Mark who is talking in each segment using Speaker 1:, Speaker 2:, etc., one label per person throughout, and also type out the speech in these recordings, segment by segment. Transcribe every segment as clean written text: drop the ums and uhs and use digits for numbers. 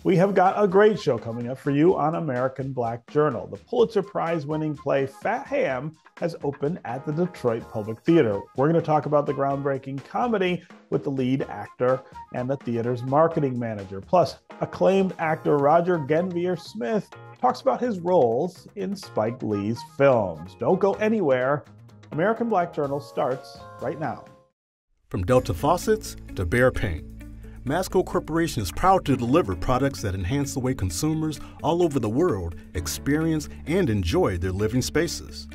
Speaker 1: We have got a great show coming up for you on American Black Journal. The Pulitzer Prize-winning play Fat Ham has opened at the Detroit Public Theater. We're going to talk about the groundbreaking comedy with the lead actor and the theater's marketing manager. Plus, acclaimed actor Roger Guenveur Smith talks about his roles in Spike Lee's films. Don't go anywhere. American Black Journal starts right now.
Speaker 2: From Delta faucets to Behr paint, Masco Corporation is proud to deliver products that enhance the way consumers all over the world experience and enjoy their living spaces.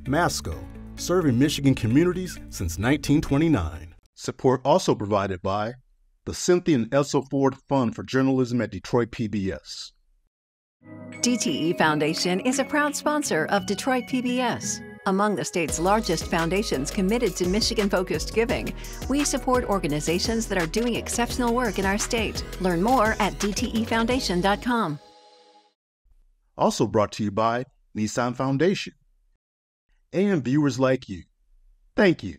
Speaker 2: Masco, serving Michigan communities since 1929.
Speaker 3: Support also provided by the Cynthia and Elsa Ford Fund for Journalism at Detroit PBS.
Speaker 4: DTE Foundation is a proud sponsor of Detroit PBS. Among the state's largest foundations committed to Michigan-focused giving, we support organizations that are doing exceptional work in our state. Learn more at dtefoundation.com.
Speaker 3: Also brought to you by Nissan Foundation. And viewers like you, thank you.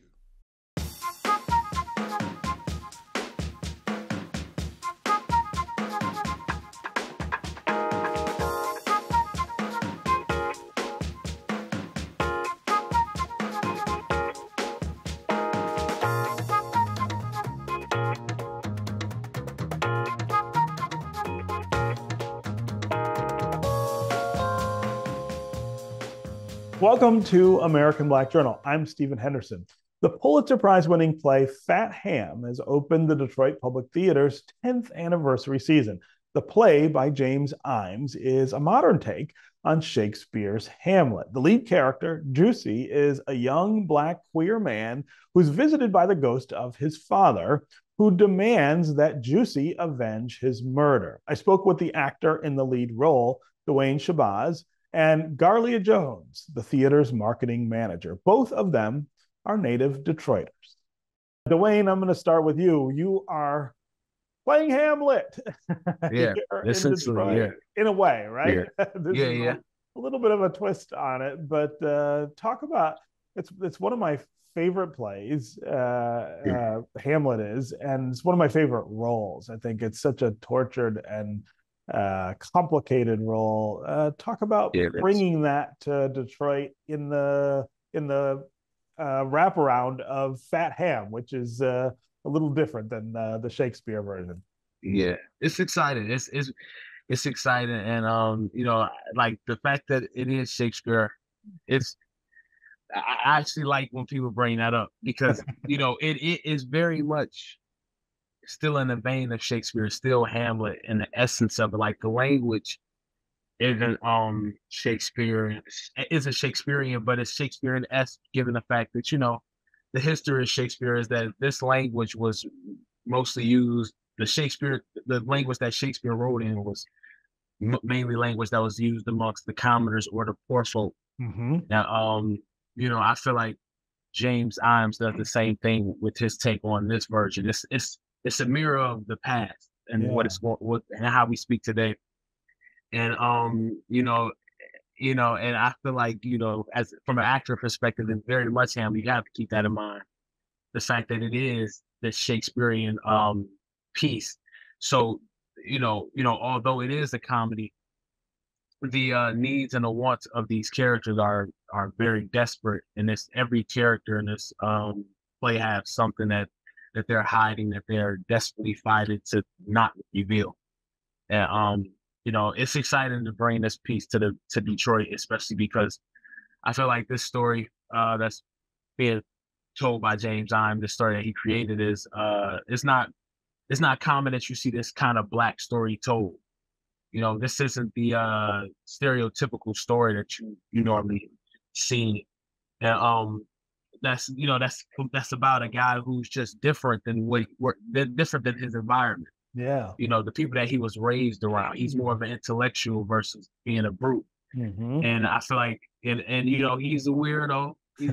Speaker 1: Welcome to American Black Journal. I'm Stephen Henderson. The Pulitzer Prize-winning play Fat Ham has opened the Detroit Public Theater's 10th anniversary season. The play by James Imes is a modern take on Shakespeare's Hamlet. The lead character, Juicy, is a young Black queer man who's visited by the ghost of his father, who demands that Juicy avenge his murder. I spoke with the actor in the lead role, Duane Shabazz, and Garlia Jones, the theater's marketing manager. Both of them are native Detroiters. Duane, I'm going to start with you. You are playing Hamlet.
Speaker 5: Yeah, essentially, yeah.
Speaker 1: In a way, right?
Speaker 5: Yeah,
Speaker 1: A little bit of a twist on it, but talk about, it's one of my favorite plays, Hamlet is, and it's one of my favorite roles. I think it's such a tortured and complicated role. Talk about bringing that to Detroit in the wraparound of Fat Ham, which is a little different than the Shakespeare version.
Speaker 5: Yeah, it's exciting. It's exciting, and like the fact that it is Shakespeare. I actually like when people bring that up because it is very much still in the vein of Shakespeare, still Hamlet in the essence of it. Like the language isn't Shakespearean, isn't Shakespearean, but it's Shakespearean-esque, given the fact that the history of Shakespeare is that this language was mostly used. The language that Shakespeare wrote in was mainly language that was used amongst the commoners or the poor folk.
Speaker 1: Mm-hmm.
Speaker 5: Now, I feel like James Imes does the same thing with his take on this version. It's a mirror of the past and and how we speak today. And and I feel like, as from an actor perspective, it's very much him. You have to keep that in mind. The fact that it is the Shakespearean piece. So, although it is a comedy, the needs and the wants of these characters are very desperate. And every character in this play has something that they're hiding, that they're desperately fighting to not reveal. And it's exciting to bring this piece to Detroit, especially because I feel like this story that's being told by James Imes, the story that he created, is it's not common that you see this kind of Black story told. This isn't the stereotypical story that you normally see. And that's about a guy who's just different than different than his environment.
Speaker 1: Yeah.
Speaker 5: The people that he was raised around. He's more of an intellectual versus being a brute.
Speaker 1: Mm-hmm.
Speaker 5: And I feel like, and he's a weirdo. He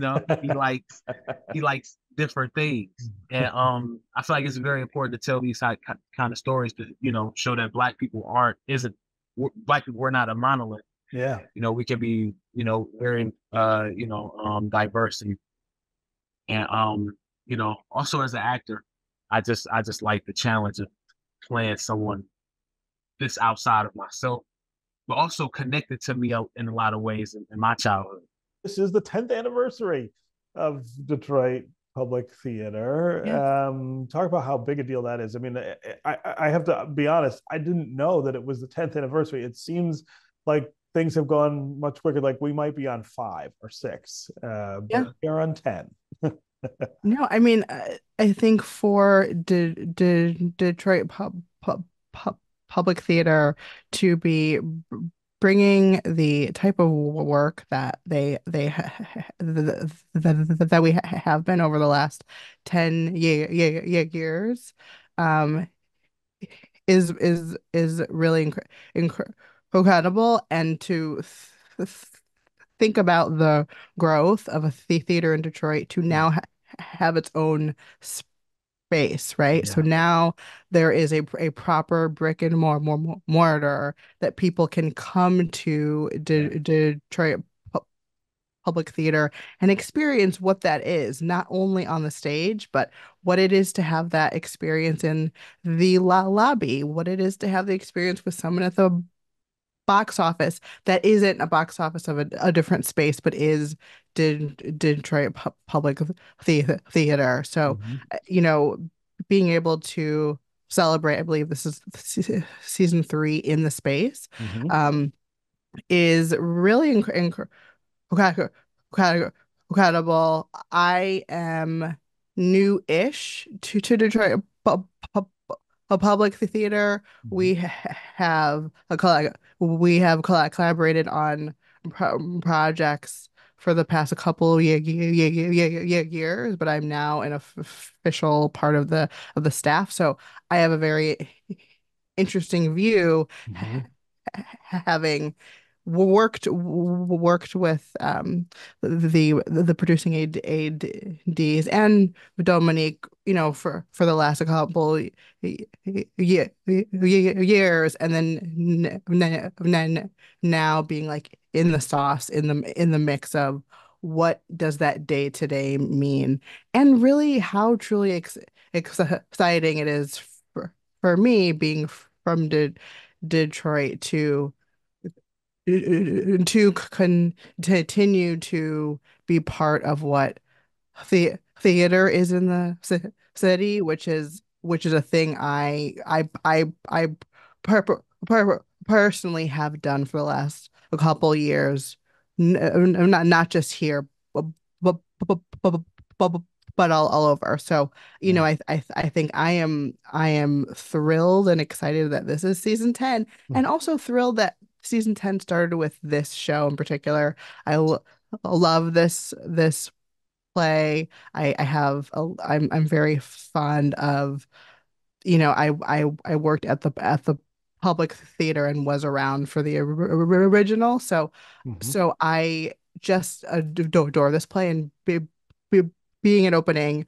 Speaker 5: likes different things. And I feel like it's very important to tell these kind of stories to show that Black people Black people, we're not a monolith.
Speaker 1: Yeah.
Speaker 5: We can be very diverse and also as an actor, I just like the challenge of playing someone this outside of myself, but also connected to me in a lot of ways in my childhood.
Speaker 1: This is the 10th anniversary of Detroit Public Theater.
Speaker 6: Yeah.
Speaker 1: Talk about how big a deal that is. I mean, I have to be honest, I didn't know that it was the 10th anniversary. It seems like things have gone much quicker. Like we might be on 5 or 6,
Speaker 6: Yeah.
Speaker 1: but we're on 10.
Speaker 6: No, I mean, I think for Detroit Public Theater to be bringing the type of work that that we have been over the last 10 years, um, is really incredible, and to think about the growth of a theater in Detroit to now have its own space, right? So
Speaker 1: Yeah.
Speaker 6: now there is a proper brick and mortar that people can come to Detroit Public Theater and experience what that is, not only on the stage, but what it is to have that experience in the lobby, what it is to have the experience with someone at the box office that isn't a box office of a different space, but is Detroit Public Theater. So,
Speaker 1: Mhm.
Speaker 6: Being able to celebrate, I believe this is season 3 in the space,
Speaker 1: Mhm.
Speaker 6: is really incredible. I am new-ish to Detroit a public theater.
Speaker 1: Mhm.
Speaker 6: We have collaborated on projects for the past a couple of years, but I'm now an official part of the staff. So I have a very interesting view,
Speaker 1: Mhm.
Speaker 6: having worked with the producing ADs and Dominique, for the last couple years, and then now being like in the sauce, in the mix of what does that day to day mean, and really how truly exciting it is for me being from Detroit to continue to be part of what theater is in the city, which is a thing I per personally have done for the last a couple years, not just here, but but but, but, but all over. So,
Speaker 1: Yeah.
Speaker 6: I think I am thrilled and excited that this is season 10, and also thrilled that season 10 started with this show in particular. Love this play. I'm very fond of, I worked at the public theater and was around for the original. So
Speaker 1: Mhm.
Speaker 6: so I just adore this play, and be, being an opening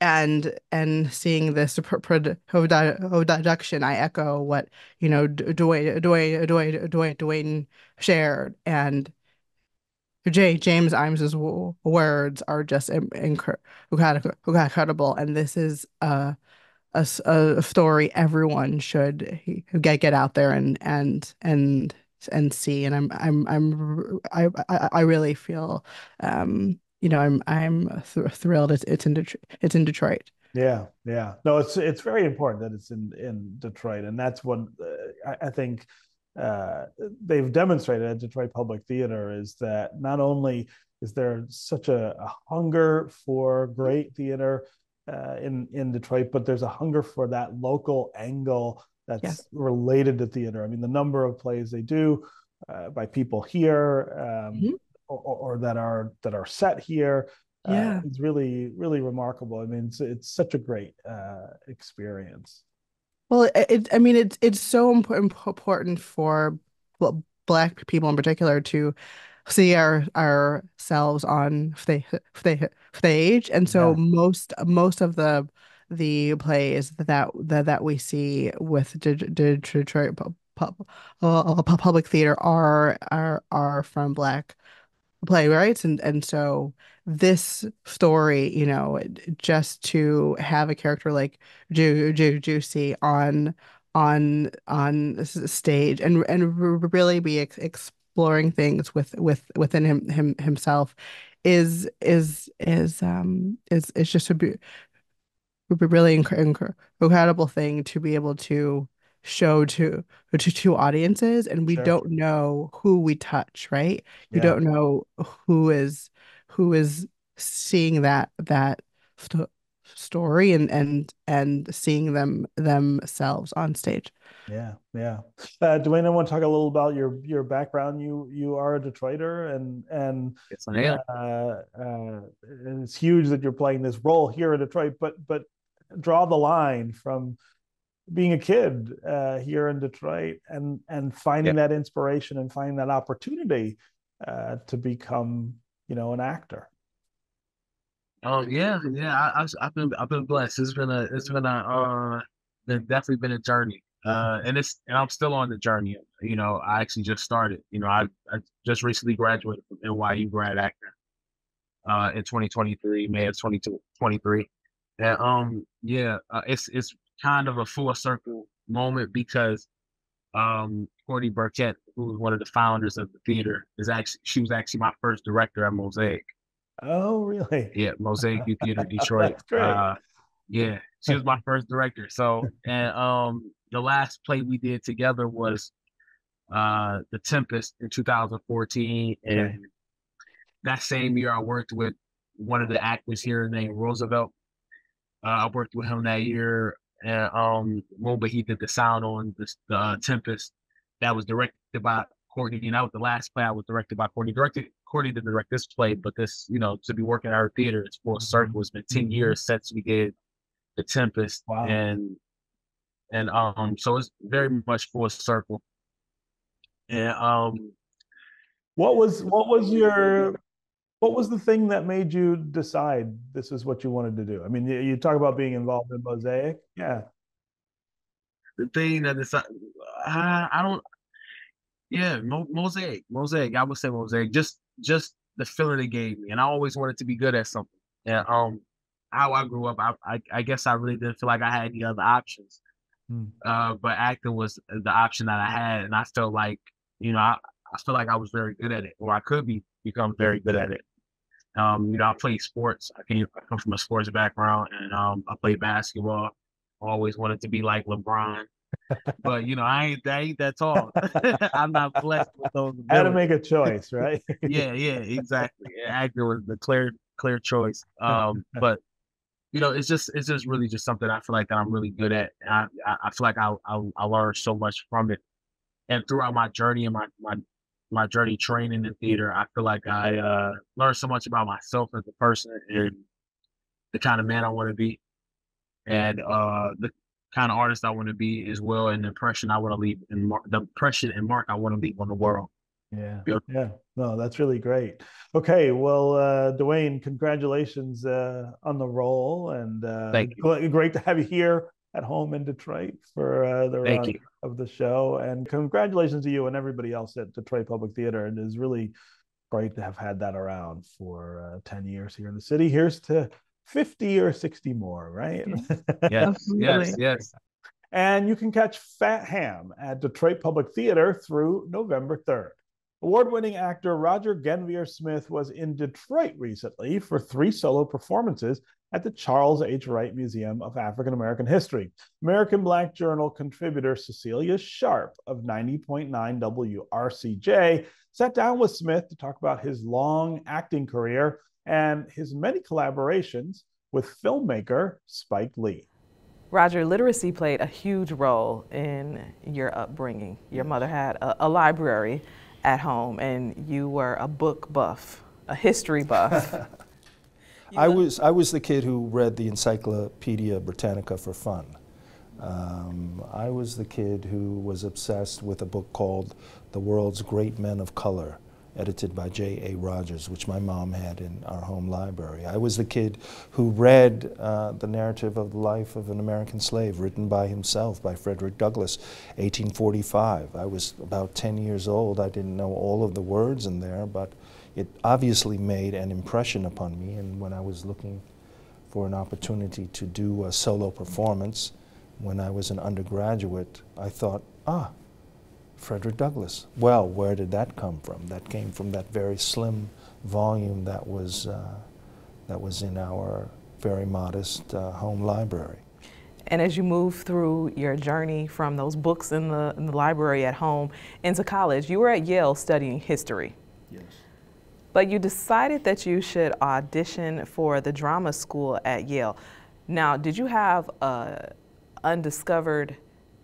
Speaker 6: and seeing this production. I echo what, Duane shared, and James Imes's words are just incredible, and this is a story everyone should get out there and see. And I really feel, I'm thrilled it's in Detroit.
Speaker 1: Yeah, yeah. No, it's very important that it's in Detroit, and that's what I think uh, they've demonstrated at Detroit Public Theater is that not only is there such a hunger for great theater in Detroit, but there's a hunger for that local angle
Speaker 6: Yes.
Speaker 1: that's related to theater. I mean, the number of plays they do by people here,
Speaker 6: Mhm.
Speaker 1: or that are set here
Speaker 6: Yeah.
Speaker 1: is really really remarkable. I mean, it's such a great experience.
Speaker 6: Well, I mean, it's so important for Black people in particular to see ourselves on stage, and so
Speaker 1: Yeah.
Speaker 6: most of the plays that we see with Detroit Public Theater are from Black playwrights, and so this story, just to have a character like Juicy on stage and really be exploring things within himself is just a really incredible thing to be able to show to audiences, and we
Speaker 1: Sure.
Speaker 6: don't know who we touch, right? You
Speaker 1: Yeah.
Speaker 6: don't know who is seeing that st story and seeing themselves on stage.
Speaker 1: Yeah, yeah. Duane, I want to talk a little about your background. You are a Detroiter, and
Speaker 5: Yes, I am.
Speaker 1: and it's huge that you're playing this role here in Detroit. But draw the line from being a kid here in Detroit and finding that inspiration and finding that opportunity to become, an actor.
Speaker 5: Yeah, yeah. I've been blessed. It's definitely been a journey. And I'm still on the journey. I actually just started. I just recently graduated from NYU grad actor in 2023, May of 2023. And it's kind of a full circle moment because Courtney Burkett, who was one of the founders of the theater, she was actually my first director at Mosaic.
Speaker 1: Oh, really?
Speaker 5: Yeah, Mosaic Youth Theater Detroit.
Speaker 1: That's great.
Speaker 5: Yeah, she was my first director. So, and the last play we did together was The Tempest in 2014, and that same year I worked with one of the actors here named Roosevelt. I worked with him that year, and but he did the sound on the Tempest. That was directed by Courtney, and that was the last play I was directed by Courtney. Courtney didn't direct this play, but this, to be working at our theater, it's full circle. It's been 10 years since we did The Tempest.
Speaker 1: Wow.
Speaker 5: And so it's very much full circle. And
Speaker 1: what was the thing that made you decide this is what you wanted to do? I mean, you talk about being involved in Mosaic. Yeah.
Speaker 5: The thing that decided, I don't. Yeah, Mosaic. I would say Mosaic. Just the feeling it gave me, and I always wanted to be good at something. And how I grew up, I guess I really didn't feel like I had any other options. But acting was the option that I had, and I felt like, I feel like I was very good at it, or I could become very good at it. I played sports. I come from a sports background, and I played basketball. Always wanted to be like LeBron. But I ain't that tall. I'm not blessed with those abilities.
Speaker 1: Had to make a choice, right?
Speaker 5: Yeah, exactly. Actor was the clear choice. But it's just really just something I feel like that I'm really good at. I feel like I learned so much from it, and throughout my journey and my journey training in theater, I feel like I learned so much about myself as a person and the kind of man I want to be, and the kind of artist I want to be as well, and the impression I want to leave, and the impression and mark I want to leave on the world.
Speaker 1: Yeah. No, that's really great. Okay, well, Duane, congratulations on the role, and
Speaker 5: Thank you.
Speaker 1: Great to have you here at home in Detroit for the run of the show, and congratulations to you and everybody else at Detroit Public Theater. It is really great to have had that around for 10 years here in the city. Here's to 50 or 60 more, right?
Speaker 5: Yes.
Speaker 1: And you can catch Fat Ham at Detroit Public Theater through November 3rd. Award-winning actor Roger Guenveur Smith was in Detroit recently for 3 solo performances at the Charles H. Wright Museum of African American History. American Black Journal contributor Cecelia Sharpe of 90.9 WRCJ sat down with Smith to talk about his long acting career and his many collaborations with filmmaker Spike Lee.
Speaker 7: Roger, literacy played a huge role in your upbringing. Your mother had a library at home, and you were a book buff, a history buff.
Speaker 8: I was the kid who read the Encyclopedia Britannica for fun. I was the kid who was obsessed with a book called The World's Great Men of Color, edited by J.A. Rogers, which my mom had in our home library. I was the kid who read the narrative of the life of an American slave written by himself, by Frederick Douglass, 1845. I was about 10 years old. I didn't know all of the words in there, but it obviously made an impression upon me, and when I was looking for an opportunity to do a solo performance, when I was an undergraduate, I thought, Frederick Douglass. Well, where did that come from? That came from that very slim volume that was in our very modest home library.
Speaker 7: And as you move through your journey from those books in the library at home into college, you were at Yale studying history.
Speaker 8: Yes.
Speaker 7: But you decided that you should audition for the drama school at Yale. Now, did you have a undiscovered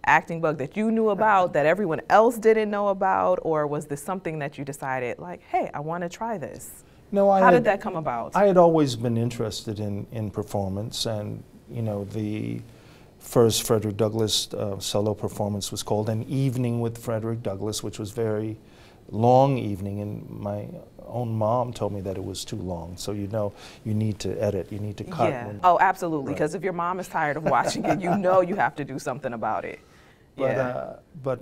Speaker 7: acting bug that you knew about that everyone else didn't know about, or was this something that you decided, like, hey, I want to try this?
Speaker 8: No,
Speaker 7: How did that come about?
Speaker 8: I had always been interested in performance, and you know, the first Frederick Douglass solo performance was called An Evening with Frederick Douglass, which was very long evening, and my own mom told me that it was too long. So you know, you need to edit, you need to cut.
Speaker 7: Yeah. Oh, absolutely. Because if your mom is tired of watching it, you know you have to do something about it.
Speaker 8: But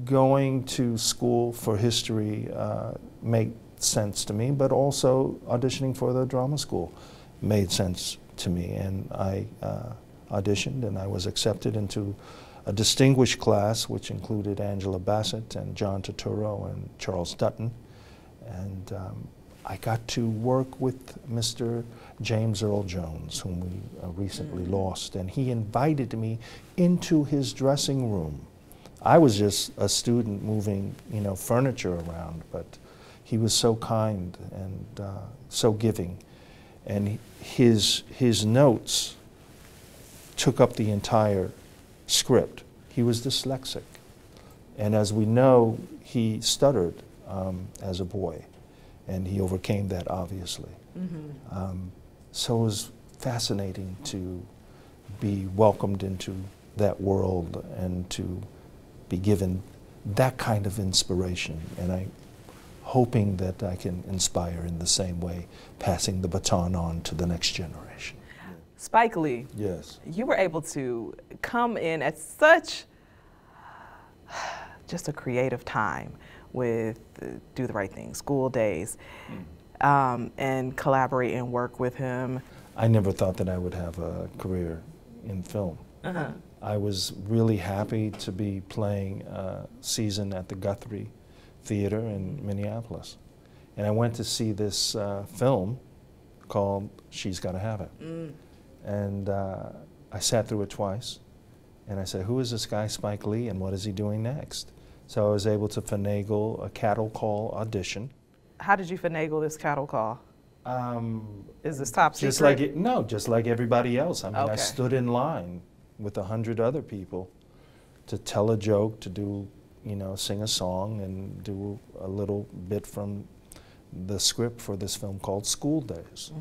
Speaker 8: going to school for history made sense to me, but also auditioning for the drama school made sense to me, and I auditioned and I was accepted into a distinguished class which included Angela Bassett and John Turturro and Charles Dutton, and I got to work with Mr. James Earl Jones, whom we recently lost, and he invited me into his dressing room. I was just a student moving, you know, furniture around, but he was so kind and so giving, and his notes took up the entire script. He was dyslexic, and as we know, he stuttered as a boy, and he overcame that, obviously. So it was fascinating to be welcomed into that world and to be given that kind of inspiration, and I'm hoping that I can inspire in the same way, passing the baton on to the next generation.
Speaker 7: Spike Lee.
Speaker 8: Yes.
Speaker 7: You were able to come in at such just a creative time with Do the Right Thing, School Days, and collaborate and work with him.
Speaker 8: I never thought that I would have a career in film. I was really happy to be playing a season at the Guthrie Theater in Minneapolis. And I went to see this film called She's Gotta Have It. And I sat through it twice, and I said, who is this guy Spike Lee, and what is he doing next? So I was able to finagle a cattle call audition.
Speaker 7: How did you finagle this cattle call? Is this top secret?
Speaker 8: Just like just like everybody else. I mean, I stood in line with 100 other people to tell a joke, to do, you know, sing a song, and do a little bit from the script for this film called School Days.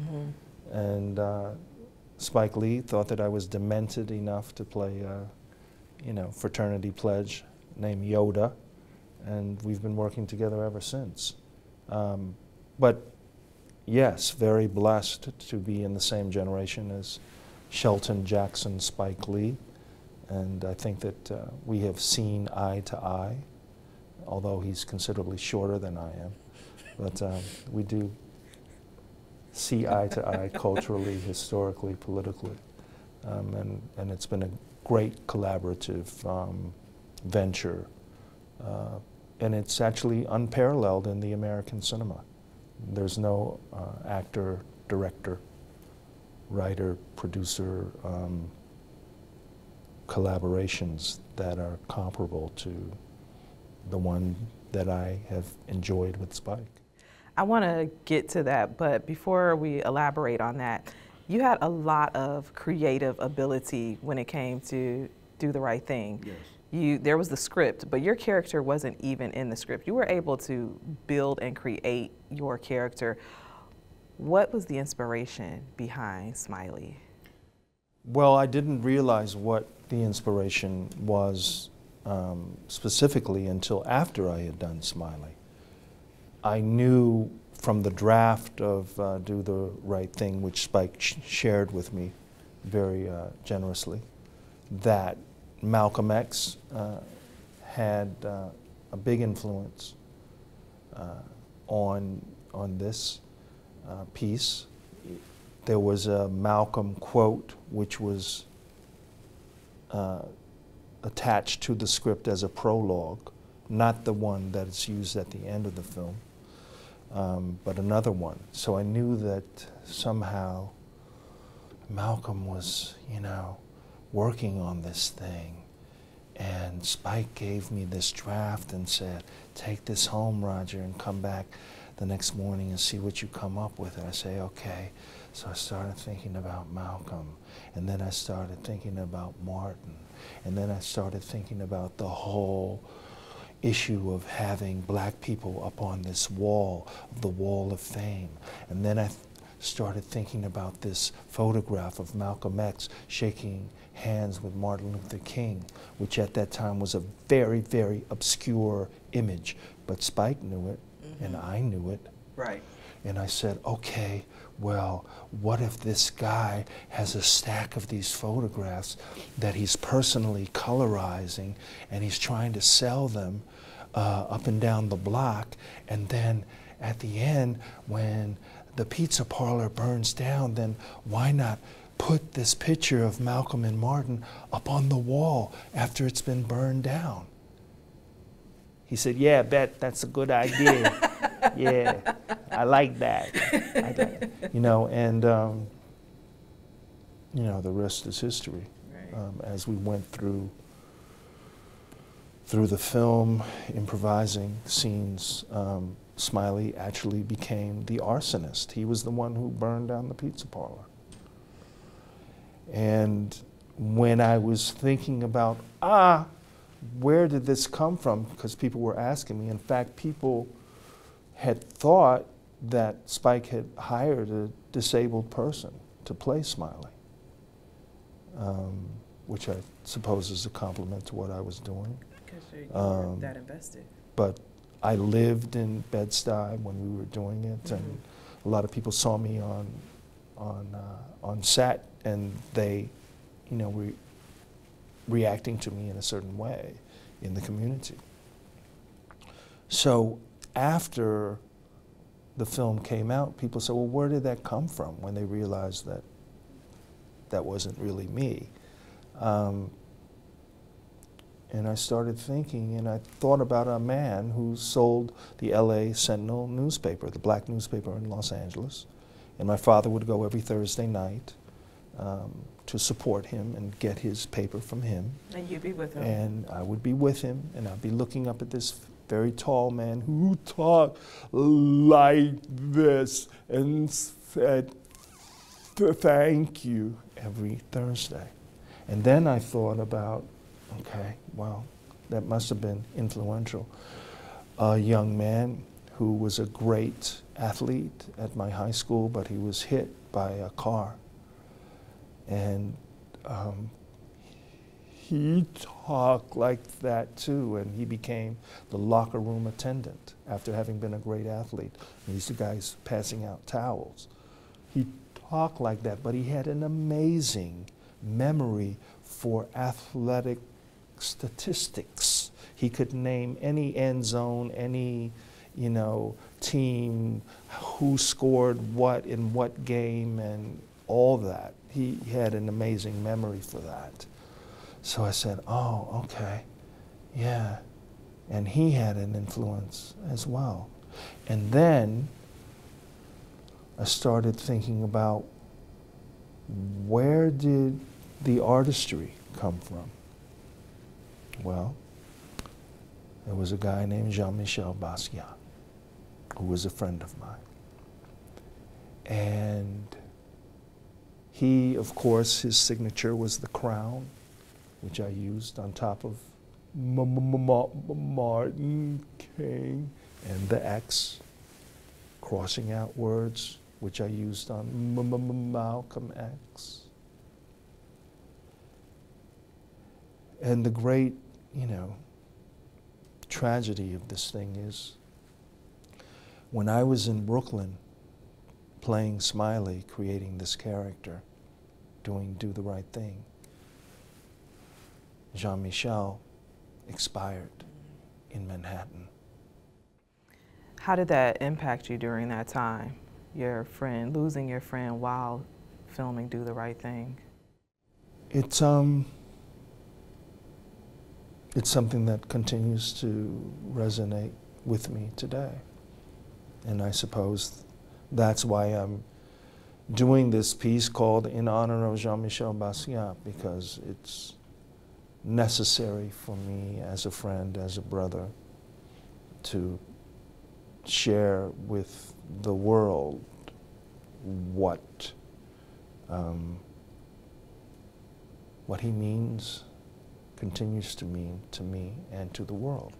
Speaker 8: And Spike Lee thought that I was demented enough to play a, you know, fraternity pledge named Yoda, and we've been working together ever since. But yes, very blessed to be in the same generation as Shelton Jackson, Spike Lee, and I think that we have seen eye to eye, although he's considerably shorter than I am. But we do see eye to eye culturally, historically, politically, and it's been a great collaborative venture, and it's actually unparalleled in the American cinema. There's no actor, director, writer, producer collaborations that are comparable to the one that I have enjoyed with Spike.
Speaker 7: I want to get to that, but before we elaborate on that, you had a lot of creative ability when it came to Do the Right Thing. Yes. There was the script, but your character wasn't even in the script. You were able to build and create your character. What was the inspiration behind Smiley?
Speaker 8: Well, I didn't realize what the inspiration was specifically until after I had done Smiley. I knew from the draft of Do the Right Thing, which Spike shared with me very generously, that Malcolm X had a big influence on this piece. There was a Malcolm quote which was attached to the script as a prologue, not the one that is used at the end of the film, but another one. So I knew that somehow Malcolm was, you know, working on this thing. And Spike gave me this draft and said, take this home, Roger, and come back the next morning and see what you come up with. And I say, okay. So I started thinking about Malcolm, and then I started thinking about Martin, and then I started thinking about the whole issue of having black people up on this wall, the Wall of Fame. And then I started thinking about this photograph of Malcolm X shaking hands with Martin Luther King, which at that time was a very, very obscure image. But Spike knew it, and I knew it.
Speaker 7: Right.
Speaker 8: And I said, okay, well, what if this guy has a stack of these photographs that he's personally colorizing, and he's trying to sell them up and down the block, and then at the end, when the pizza parlor burns down, then why not put this picture of Malcolm and Martin up on the wall after it's been burned down? He said, yeah, that's a good idea. Yeah, I like that. You know, and you know, the rest is history. Right. As we went through the film, improvising scenes, Smiley actually became the arsonist. He was the one who burned down the pizza parlor. And when I was thinking about, where did this come from? Because people were asking me. In fact, people had thought that Spike had hired a disabled person to play Smiley, which I suppose is a compliment to what I was doing.
Speaker 7: Because you were that invested.
Speaker 8: But I lived in Bed-Stuy when we were doing it, and a lot of people saw me on set, and they, you know, were reacting to me in a certain way in the community. So after the film came out, people said, well, where did that come from, when they realized that that wasn't really me. And I started thinking, and I thought about a man who sold the LA Sentinel newspaper, the black newspaper in Los Angeles. And my father would go every Thursday night to support him and get his paper from him.
Speaker 7: And you'd be with him.
Speaker 8: And I would be with him, and I'd be looking up at this very tall man who talked like this and said, thank you, every Thursday. And then I thought about, okay, well, that must have been influential. A young man who was a great athlete at my high school, but he was hit by a car. And he talked like that too, and he became the locker room attendant after having been a great athlete. These guys passing out towels. He talked like that, but he had an amazing memory for athletic statistics. He could name any end zone, any, you know, team, who scored what in what game, and all that. He had an amazing memory for that. So I said, oh, okay, yeah. And he had an influence as well. And then I started thinking about, where did the artistry come from? Well, there was a guy named Jean-Michel Basquiat, who was a friend of mine. And he, of course, his signature was the crown, which I used on top of Martin King, and the X, crossing out words, which I used on Malcolm X. And the great, you know, tragedy of this thing is, when I was in Brooklyn playing Smiley, creating this character, doing Do the Right Thing, Jean-Michel expired in Manhattan.
Speaker 7: How did that impact you during that time? Your friend, losing your friend while filming Do the Right Thing?
Speaker 8: It's it's something that continues to resonate with me today. And I suppose that's why I'm doing this piece called In Honor of Jean-Michel Basquiat, because it's necessary for me as a friend, as a brother, to share with the world what he means, continues to mean to me and to the world.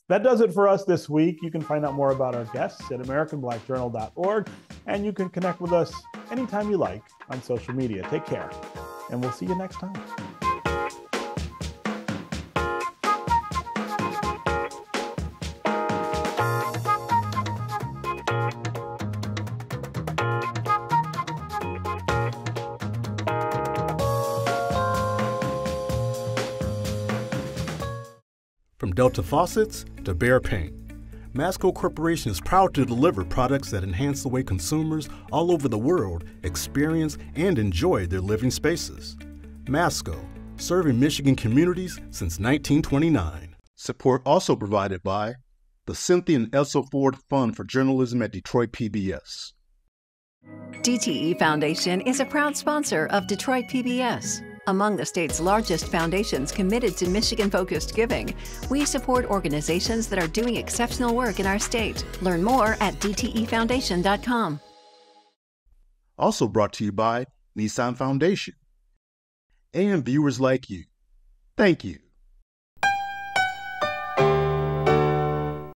Speaker 1: That does it for us this week. You can find out more about our guests at AmericanBlackJournal.org, and you can connect with us anytime you like on social media. Take care, and we'll see you next time.
Speaker 2: From Delta faucets to Behr paint, Masco Corporation is proud to deliver products that enhance the way consumers all over the world experience and enjoy their living spaces. Masco, serving Michigan communities since 1929.
Speaker 3: Support also provided by the Cynthia and Elsa Ford Fund for Journalism at Detroit PBS.
Speaker 4: DTE Foundation is a proud sponsor of Detroit PBS. Among the state's largest foundations committed to Michigan-focused giving, we support organizations that are doing exceptional work in our state. Learn more at dtefoundation.com.
Speaker 3: Also brought to you by Nissan Foundation. And viewers like you, thank you.